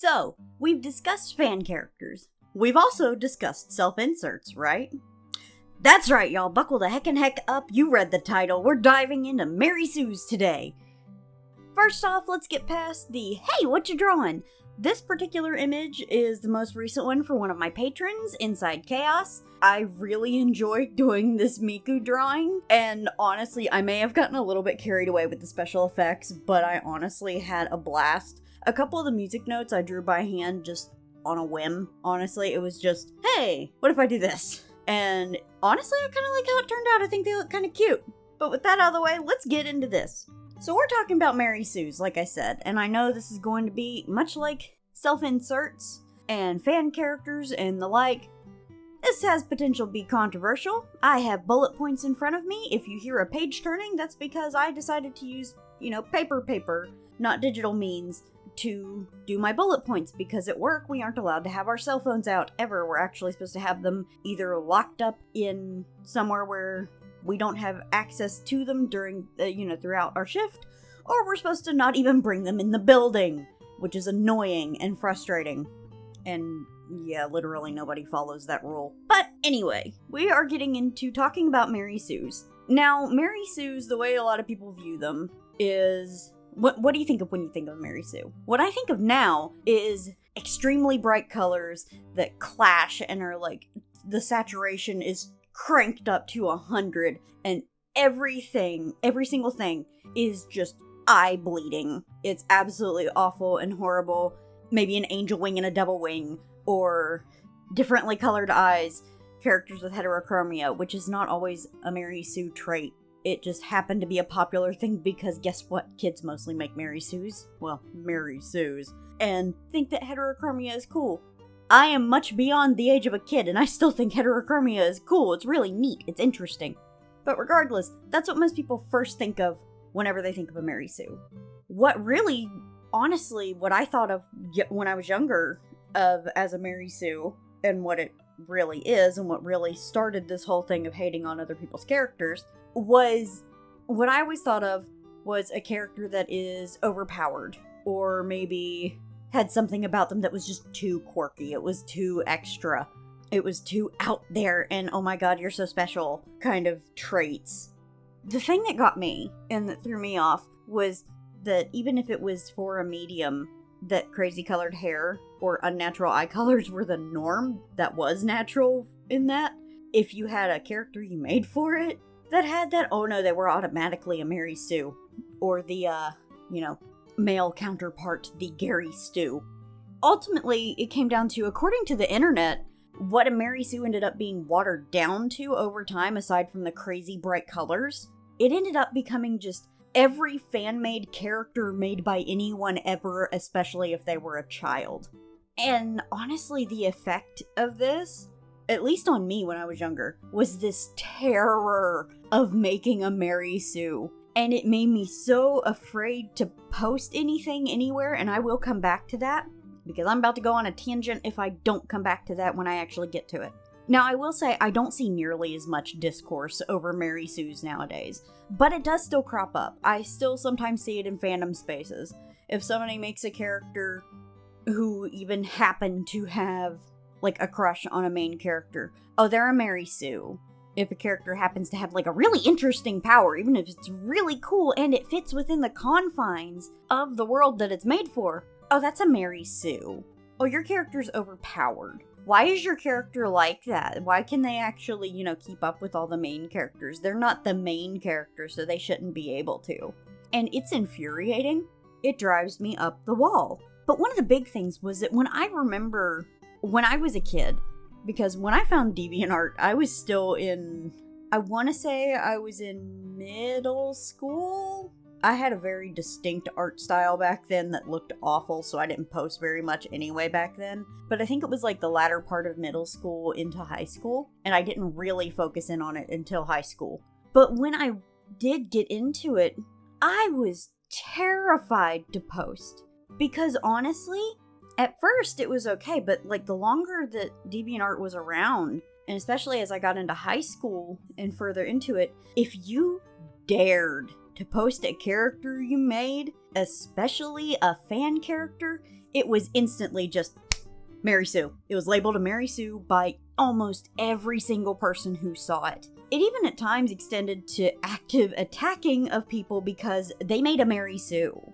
So, we've discussed fan characters. We've also discussed self-inserts, right? That's right, y'all. Buckle the heck up. You read the title. We're diving into Mary Sue's today. First off, let's get past the, hey, what you drawing? This particular image is the most recent one for one of my patrons, Inside Chaos. I really enjoyed doing this Miku drawing, and honestly, I may have gotten a little bit carried away with the special effects, but I honestly had a blast. A couple of the music notes I drew by hand just on a whim. Honestly, it was just, hey, what if I do this? And honestly, I kind of like how it turned out. I think they look kind of cute. But with that out of the way, let's get into this. So we're talking about Mary Sue's, like I said, and I know this is going to be much like self-inserts and fan characters and the like. This has potential to be controversial. I have bullet points in front of me. If you hear a page turning, that's because I decided to use, paper, not digital means, to do my bullet points, because at work we aren't allowed to have our cell phones out ever. We're actually supposed to have them either locked up in somewhere where we don't have access to them during, throughout our shift, or we're supposed to not even bring them in the building, which is annoying and frustrating. And yeah, literally nobody follows that rule. But anyway, we are getting into talking about Mary Sue's. Now, Mary Sue's, the way a lot of people view them is... What do you think of when you think of Mary Sue? What I think of now is extremely bright colors that clash and are like, the saturation is cranked up to 100, and every single thing is just eye-bleeding. It's absolutely awful and horrible. Maybe an angel wing and a double wing, or differently colored eyes, characters with heterochromia, which is not always a Mary Sue trait. It just happened to be a popular thing because guess what? Kids mostly make Mary Sue's. Well, Mary Sue's. And think that heterochromia is cool. I am much beyond the age of a kid, and I still think heterochromia is cool. It's really neat. It's interesting. But regardless, that's what most people first think of whenever they think of a Mary Sue. What really, honestly, what I thought of when I was younger of as a Mary Sue, and what it really is, and what really started this whole thing of hating on other people's characters, was what I always thought of was a character that is overpowered, or maybe had something about them that was just too quirky. It was too extra. It was too out there, and oh my god, you're so special kind of traits. The thing that got me, and that threw me off, was that even if it was for a medium, that crazy colored hair or unnatural eye colors were the norm, that was natural in that. If you had a character you made for it that had that, oh no, they were automatically a Mary Sue. Or the, male counterpart, the Gary Stu. Ultimately, it came down to, according to the internet, what a Mary Sue ended up being watered down to over time, aside from the crazy bright colors. It ended up becoming just every fan-made character made by anyone ever, especially if they were a child. And honestly, the effect of this, at least on me when I was younger, was this terror of making a Mary Sue. And it made me so afraid to post anything anywhere, and I will come back to that, because I'm about to go on a tangent if I don't come back to that when I actually get to it. Now, I will say I don't see nearly as much discourse over Mary Sue's nowadays, but it does still crop up. I still sometimes see it in fandom spaces. If somebody makes a character who even happen to have, like, a crush on a main character, oh, they're a Mary Sue. If a character happens to have, like, a really interesting power, even if it's really cool and it fits within the confines of the world that it's made for, oh, that's a Mary Sue. Oh, your character's overpowered. Why is your character like that? Why can they actually, keep up with all the main characters? They're not the main character, so they shouldn't be able to. And it's infuriating. It drives me up the wall. But one of the big things was that when I was a kid, because when I found DeviantArt, I was still in, I want to say I was in middle school? I had a very distinct art style back then that looked awful, so I didn't post very much anyway back then. But I think it was like the latter part of middle school into high school, and I didn't really focus in on it until high school. But when I did get into it, I was terrified to post. Because honestly, at first it was okay, but like the longer that DeviantArt was around, and especially as I got into high school and further into it, if you dared to post a character you made, especially a fan character, it was instantly just Mary Sue. It was labeled a Mary Sue by almost every single person who saw it. It even at times extended to active attacking of people because they made a Mary Sue.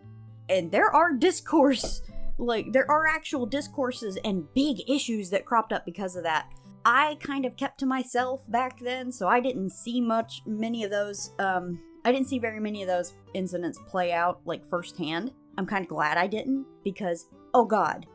And there are there are actual discourses and big issues that cropped up because of that. I kind of kept to myself back then, so I didn't see many of those, I didn't see very many of those incidents play out, firsthand. I'm kind of glad I didn't, because, oh god,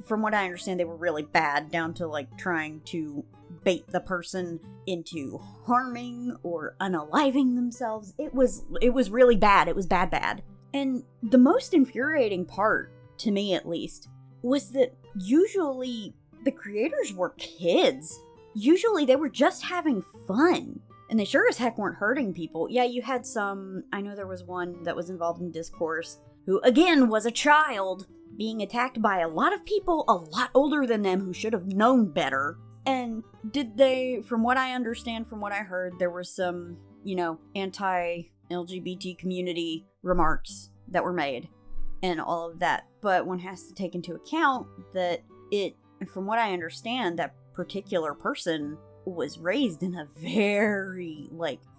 from what I understand, they were really bad, down to, trying to bait the person into harming or unaliving themselves. It was really bad. It was bad. And the most infuriating part, to me at least, was that usually the creators were kids. Usually they were just having fun. And they sure as heck weren't hurting people. Yeah, you had some, I know there was one that was involved in discourse, who again was a child, being attacked by a lot of people a lot older than them who should have known better. And from what I understand, from what I heard, there were some, anti-LGBT community remarks that were made and all of that. But one has to take into account that from what I understand, that particular person was raised in a very,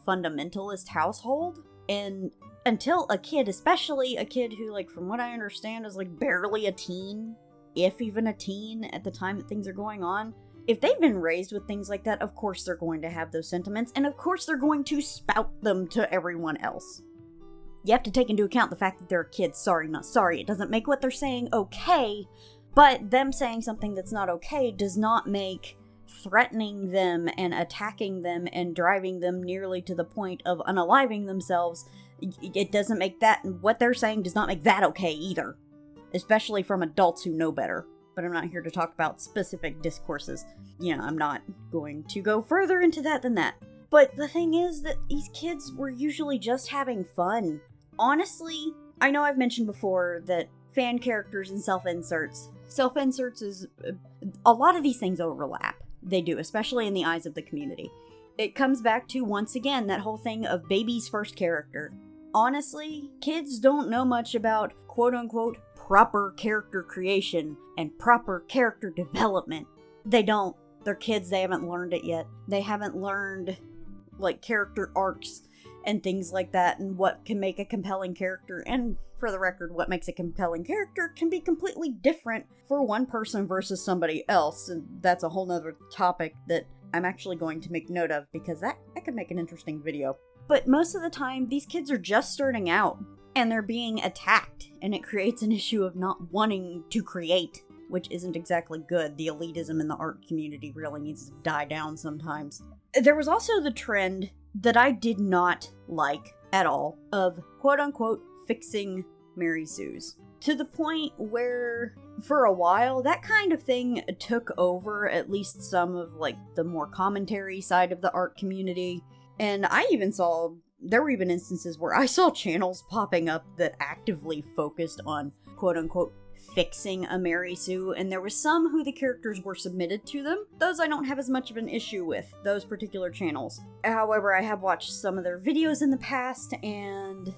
fundamentalist household. And until a kid, especially a kid who, from what I understand, is, barely a teen, if even a teen at the time that things are going on, if they've been raised with things like that, of course they're going to have those sentiments, and of course they're going to spout them to everyone else. You have to take into account the fact that they're kids. Sorry, not sorry. It doesn't make what they're saying okay, but them saying something that's not okay does not make threatening them and attacking them and driving them nearly to the point of unaliving themselves. It doesn't make that, what they're saying does not make that okay either. Especially from adults who know better. But I'm not here to talk about specific discourses. I'm not going to go further into that than that. But the thing is that these kids were usually just having fun. Honestly, I know I've mentioned before that fan characters and self-inserts. Self-inserts is... a lot of these things overlap. They do, especially in the eyes of the community. It comes back to, once again, that whole thing of baby's first character. Honestly, kids don't know much about quote-unquote proper character creation and proper character development. They don't. They're kids, they haven't learned it yet. They haven't learned, character arcs and things like that, and what can make a compelling character. And for the record, what makes a compelling character can be completely different for one person versus somebody else, and that's a whole nother topic that I'm actually going to make note of, because that could make an interesting video. But most of the time, these kids are just starting out, and they're being attacked, and it creates an issue of not wanting to create, which isn't exactly good. The elitism in the art community really needs to die down sometimes. There was also the trend that I did not like at all of quote-unquote fixing Mary Sues. To the point where, for a while, that kind of thing took over at least some of, the more commentary side of the art community. And I even saw, there were even instances where I saw channels popping up that actively focused on, quote-unquote, fixing a Mary Sue, and there was some who the characters were submitted to them. Those I don't have as much of an issue with, those particular channels. However, I have watched some of their videos in the past, and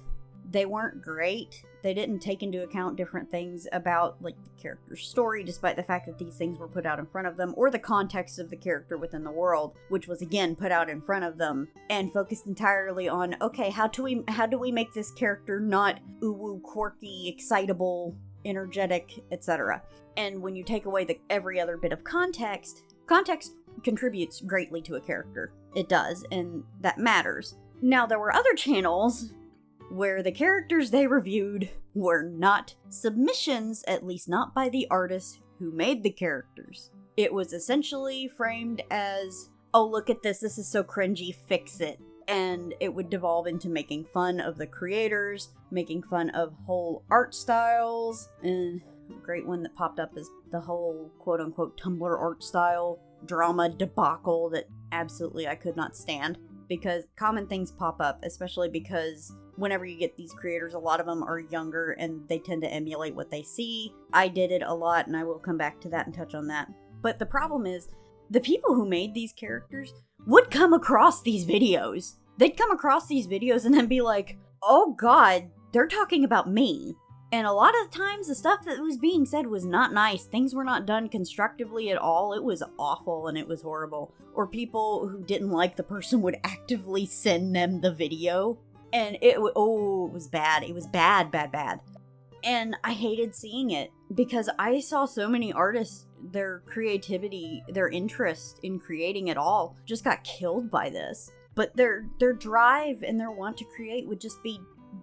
they weren't great. They didn't take into account different things about, the character's story, despite the fact that these things were put out in front of them, or the context of the character within the world, which was again put out in front of them, and focused entirely on, okay, how do we make this character not ooh-woo, quirky, excitable, energetic, etc. And when you take away every other bit of context contributes greatly to a character. It does, and that matters. Now, there were other channels where the characters they reviewed were not submissions, at least not by the artists who made the characters. It was essentially framed as, oh, look at this is so cringy, fix it. And it would devolve into making fun of the creators, making fun of whole art styles, and a great one that popped up is the whole quote-unquote Tumblr art style drama debacle that absolutely I could not stand. Because common things pop up, especially because whenever you get these creators, a lot of them are younger and they tend to emulate what they see. I did it a lot, and I will come back to that and touch on that. But the problem is, the people who made these characters would come across these videos. They'd come across these videos and then be like, oh god, they're talking about me. And a lot of the times, the stuff that was being said was not nice. Things were not done constructively at all. It was awful and it was horrible. Or people who didn't like the person would actively send them the video. And it was bad. It was bad, bad, bad. And I hated seeing it because I saw so many artists, their creativity, their interest in creating it all just got killed by this. But their drive and their want to create would just be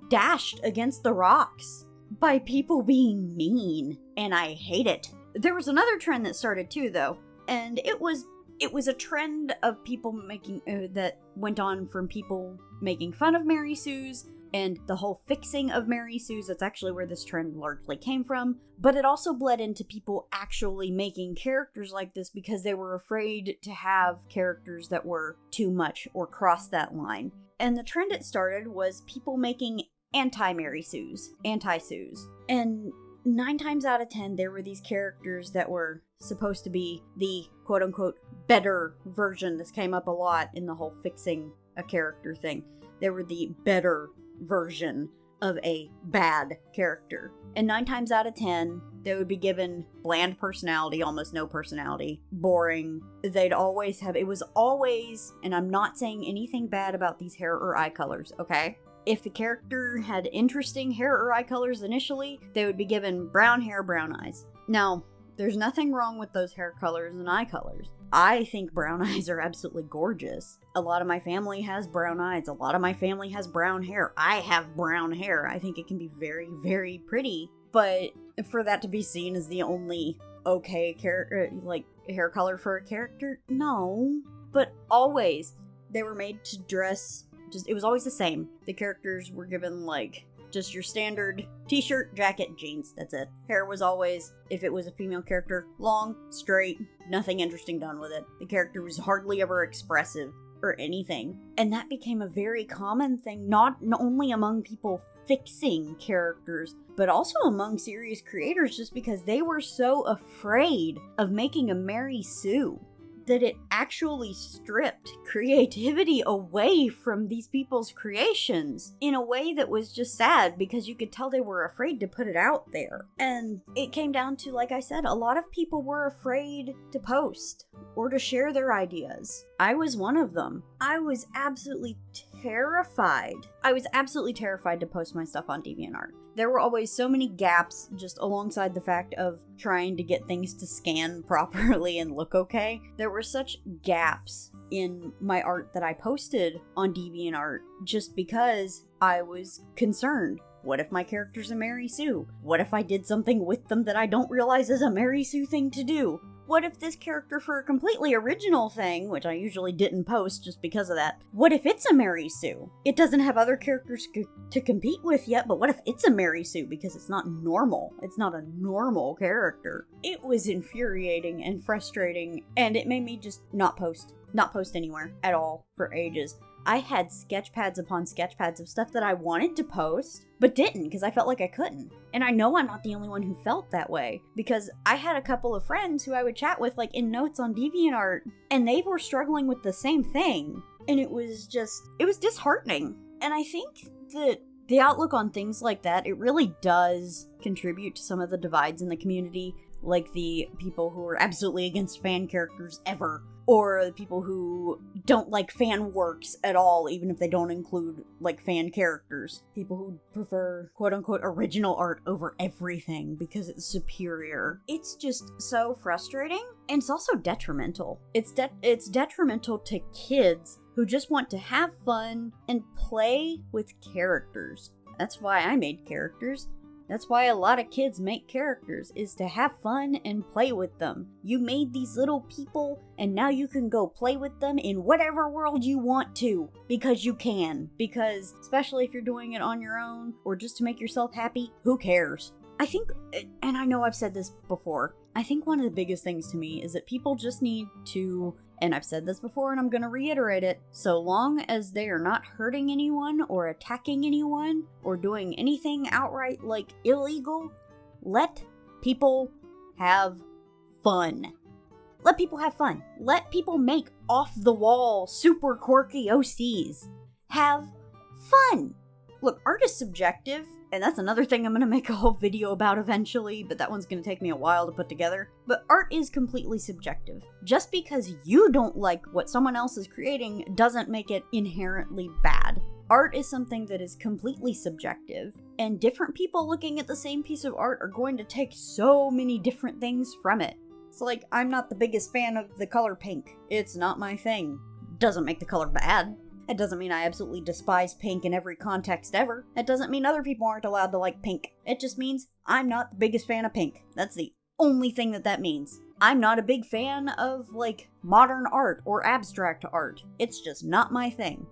dashed against the rocks by people being mean, and I hate it. There was another trend that started too, though, and it was a trend of people making that went on from people making fun of Mary Sue's and the whole fixing of Mary Sue's. That's actually where this trend largely came from, but it also bled into people actually making characters like this because they were afraid to have characters that were too much or cross that line. And the trend it started was people making anti-Mary Sue's, anti-Sue's. And 9 times out of 10, there were these characters that were supposed to be the quote-unquote better version. This came up a lot in the whole fixing a character thing. They were the better version of a bad character. And 9 times out of 10, they would be given bland personality, almost no personality, boring. They'd always have, it was always, and I'm not saying anything bad about these hair or eye colors, okay? If the character had interesting hair or eye colors initially, they would be given brown hair, brown eyes. Now, there's nothing wrong with those hair colors and eye colors. I think brown eyes are absolutely gorgeous. A lot of my family has brown eyes. A lot of my family has brown hair. I have brown hair. I think it can be very, very pretty. But for that to be seen as the only okay hair color for a character, no. But always, they were made to dress. It was always the same. The characters were given, just your standard t-shirt, jacket, jeans. That's it. Hair was always, if it was a female character, long, straight, nothing interesting done with it. The character was hardly ever expressive or anything. And that became a very common thing, not only among people fixing characters, but also among serious creators, just because they were so afraid of making a Mary Sue that it actually stripped creativity away from these people's creations in a way that was just sad, because you could tell they were afraid to put it out there. And it came down to, like I said, a lot of people were afraid to post or to share their ideas. I was one of them. I was absolutely terrified. I was absolutely terrified to post my stuff on DeviantArt. There were always so many gaps just alongside the fact of trying to get things to scan properly and look okay. There were such gaps in my art that I posted on DeviantArt just because I was concerned. What if my character's a Mary Sue? What if I did something with them that I don't realize is a Mary Sue thing to do? What if this character, for a completely original thing, which I usually didn't post just because of that, what if it's a Mary Sue? It doesn't have other characters to compete with yet, but what if it's a Mary Sue? Because it's not normal. It's not a normal character. It was infuriating and frustrating, and it made me just not post anywhere at all for ages. I had sketch pads upon sketch pads of stuff that I wanted to post, but didn't because I felt like I couldn't. And I know I'm not the only one who felt that way, because I had a couple of friends who I would chat with in notes on DeviantArt, and they were struggling with the same thing. And it was disheartening. And I think that the outlook on things like that, it really does contribute to some of the divides in the community, like the people who are absolutely against fan characters ever, or the people who don't like fan works at all, even if they don't include fan characters. People who prefer quote-unquote original art over everything because it's superior. It's just so frustrating, and it's also detrimental. It's detrimental to kids who just want to have fun and play with characters. That's why I made characters. That's why a lot of kids make characters, is to have fun and play with them. You made these little people, and now you can go play with them in whatever world you want to, because you can. Because, especially if you're doing it on your own, or just to make yourself happy, who cares? I think, and I know I've said this before, I think one of the biggest things to me is that people just need to, and I've said this before and I'm going to reiterate it, so long as they are not hurting anyone or attacking anyone or doing anything outright illegal, let people have fun. Let people have fun. Let people make off-the-wall, super quirky OCs. Have fun. Look, art is subjective, and that's another thing I'm going to make a whole video about eventually, but that one's going to take me a while to put together. But art is completely subjective. Just because you don't like what someone else is creating doesn't make it inherently bad. Art is something that is completely subjective, and different people looking at the same piece of art are going to take so many different things from it. It's like, I'm not the biggest fan of the color pink. It's not my thing. Doesn't make the color bad. It doesn't mean I absolutely despise pink in every context ever. It doesn't mean other people aren't allowed to like pink. It just means I'm not the biggest fan of pink. That's the only thing that means. I'm not a big fan of, like, modern art or abstract art. It's just not my thing.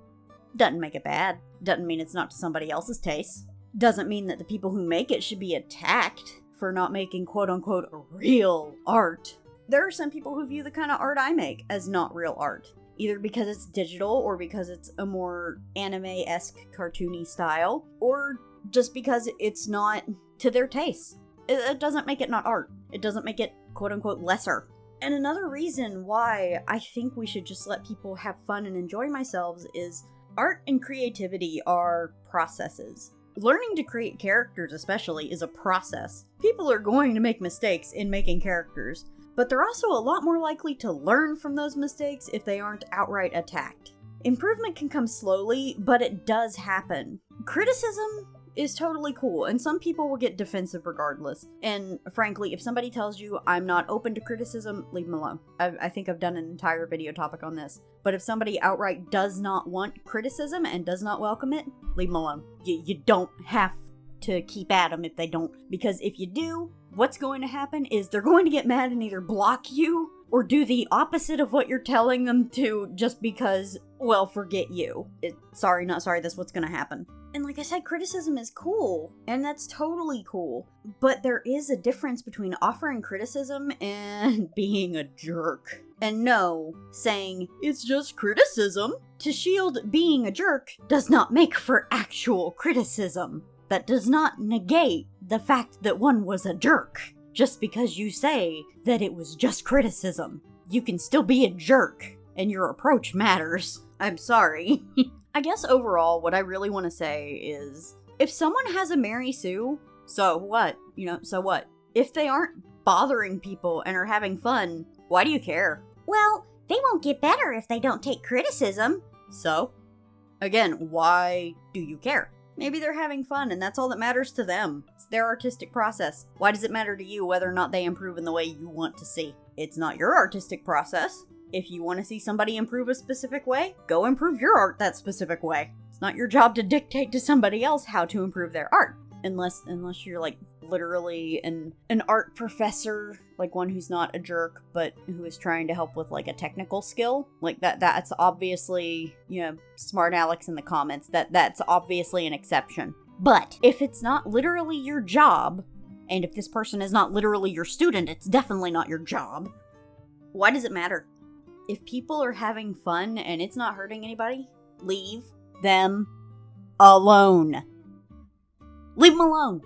Doesn't make it bad. Doesn't mean it's not to somebody else's taste. Doesn't mean that the people who make it should be attacked for not making quote-unquote real art. There are some people who view the kind of art I make as not real art. Either because it's digital, or because it's a more anime-esque cartoony style, or just because it's not to their taste. It doesn't make it not art. It doesn't make it quote-unquote lesser. And another reason why I think we should just let people have fun and enjoy themselves is art and creativity are processes. Learning to create characters especially is a process. People are going to make mistakes in making characters, but they're also a lot more likely to learn from those mistakes if they aren't outright attacked. Improvement can come slowly, but it does happen. Criticism is totally cool, and some people will get defensive regardless. And frankly, if somebody tells you I'm not open to criticism, leave them alone. I think I've done an entire video topic on this. But if somebody outright does not want criticism and does not welcome it, leave them alone. You don't have to keep at them if they don't, because if you do, what's going to happen is they're going to get mad and either block you or do the opposite of what you're telling them to just because, well, forget you. Sorry, not sorry, that's what's going to happen. And like I said, criticism is cool, and that's totally cool. But there is a difference between offering criticism and being a jerk. And no, saying, it's just criticism, to shield being a jerk does not make for actual criticism. That does not negate the fact that one was a jerk. Just because you say that it was just criticism. You can still be a jerk, and your approach matters. I'm sorry. I guess overall, what I really want to say is, if someone has a Mary Sue, so what? So what? If they aren't bothering people and are having fun, why do you care? Well, they won't get better if they don't take criticism. So? Again, why do you care? Maybe they're having fun and that's all that matters to them. It's their artistic process. Why does it matter to you whether or not they improve in the way you want to see? It's not your artistic process. If you want to see somebody improve a specific way, go improve your art that specific way. It's not your job to dictate to somebody else how to improve their art. Unless you're like literally an art professor, like one who's not a jerk, but who is trying to help with like a technical skill. Like that's obviously, smart Alex in the comments, that's obviously an exception. But if it's not literally your job, and if this person is not literally your student, it's definitely not your job. Why does it matter? If people are having fun and it's not hurting anybody, leave them alone. Leave them alone.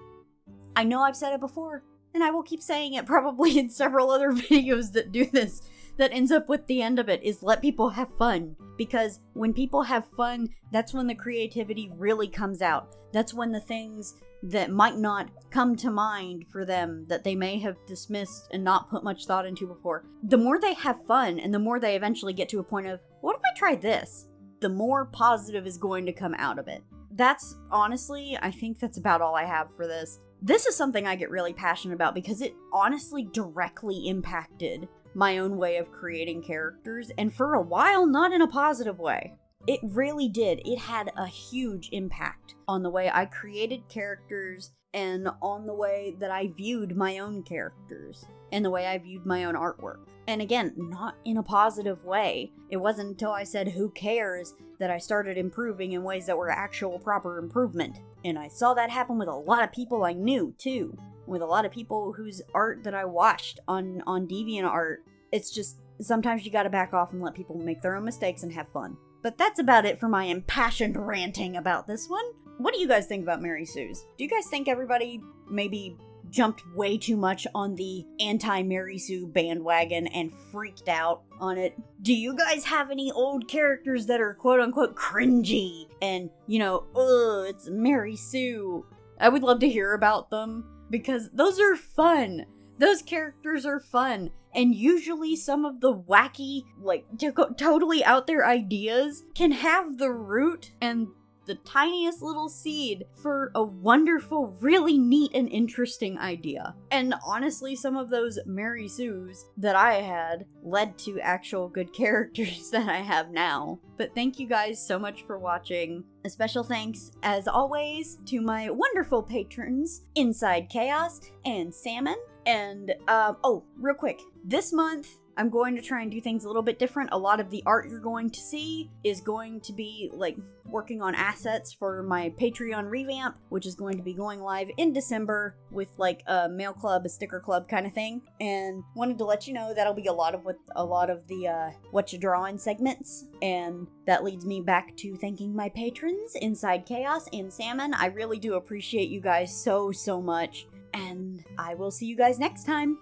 I know I've said it before, and I will keep saying it probably in several other videos that do this, that ends up with the end of it, is let people have fun. Because when people have fun, that's when the creativity really comes out. That's when the things that might not come to mind for them, that they may have dismissed and not put much thought into before, the more they have fun and the more they eventually get to a point of, what if I tried this? The more positive is going to come out of it. That's honestly, I think that's about all I have for this. This is something I get really passionate about because it honestly directly impacted my own way of creating characters, and for a while, not in a positive way. It really did. It had a huge impact on the way I created characters and on the way that I viewed my own characters and the way I viewed my own artwork. And again, not in a positive way. It wasn't until I said, who cares, that I started improving in ways that were actual proper improvement. And I saw that happen with a lot of people I knew, too. With a lot of people whose art that I watched on DeviantArt. It's just, sometimes you gotta back off and let people make their own mistakes and have fun. But that's about it for my impassioned ranting about this one. What do you guys think about Mary Sue's? Do you guys think everybody maybe jumped way too much on the anti-Mary Sue bandwagon and freaked out on it. Do you guys have any old characters that are quote-unquote cringy and, it's Mary Sue? I would love to hear about them because those are fun. Those characters are fun. And usually some of the wacky, totally out there ideas can have the root and the tiniest little seed for a wonderful, really neat and interesting idea. And honestly, some of those Mary Sues that I had led to actual good characters that I have now. But thank you guys so much for watching. A special thanks, as always, to my wonderful patrons, Inside Chaos and Salmon. And, real quick, this month, I'm going to try and do things a little bit different. A lot of the art you're going to see is going to be, working on assets for my Patreon revamp, which is going to be going live in December with, a mail club, a sticker club kind of thing. And wanted to let you know that'll be a lot of the What You Drawing segments. And that leads me back to thanking my patrons, Inside Chaos and Salmon. I really do appreciate you guys so, so much. And I will see you guys next time.